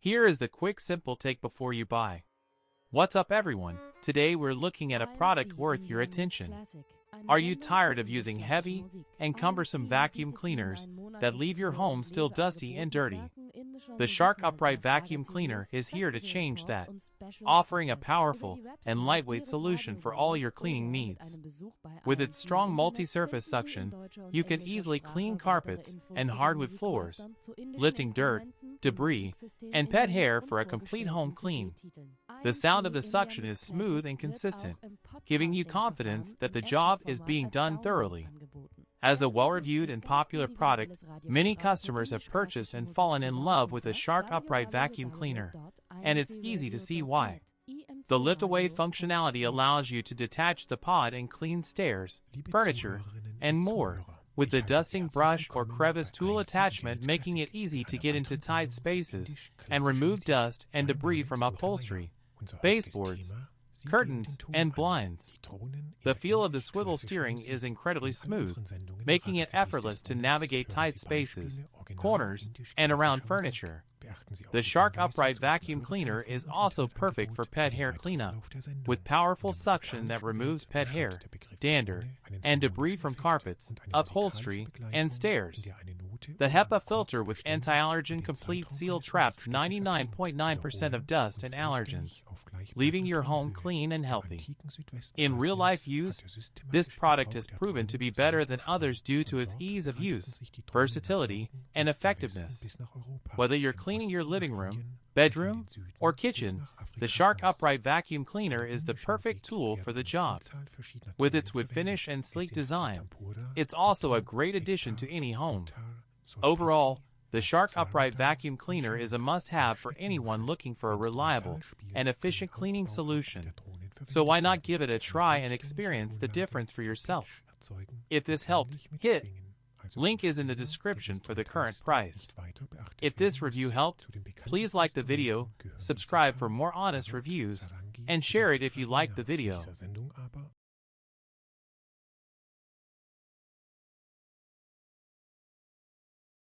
Here is the quick simple take before you buy. What's up everyone? Today we're looking at a product worth your attention. Are you tired of using heavy and cumbersome vacuum cleaners that leave your home still dusty and dirty? The Shark Upright Vacuum Cleaner is here to change that, offering a powerful and lightweight solution for all your cleaning needs. With its strong multi-surface suction, you can easily clean carpets and hardwood floors, lifting dirt, debris, and pet hair for a complete home clean. The sound of the suction is smooth and consistent, giving you confidence that the job is being done thoroughly. As a well-reviewed and popular product, many customers have purchased and fallen in love with the Shark Upright Vacuum Cleaner, and it's easy to see why. The lift-away functionality allows you to detach the pod and clean stairs, furniture, and more, with the dusting brush or crevice tool attachment making it easy to get into tight spaces and remove dust and debris from upholstery, baseboards, curtains, and blinds. The feel of the swivel steering is incredibly smooth, making it effortless to navigate tight spaces, corners, and around furniture. The Shark Upright Vacuum Cleaner is also perfect for pet hair cleanup, with powerful suction that removes pet hair, dander, and debris from carpets, upholstery, and stairs. The HEPA filter with anti-allergen complete seal traps 99.9% of dust and allergens, leaving your home clean and healthy. In real-life use, this product has proven to be better than others due to its ease of use, versatility, and effectiveness. Whether you're cleaning your living room, bedroom, or kitchen, the Shark Upright Vacuum Cleaner is the perfect tool for the job. With its wood finish and sleek design, it's also a great addition to any home. Overall, the Shark Upright Vacuum Cleaner is a must-have for anyone looking for a reliable and efficient cleaning solution. So why not give it a try and experience the difference for yourself? If this helped, hit link is in the description for the current price. If this review helped, please like the video, subscribe for more honest reviews, and share it if you liked the video.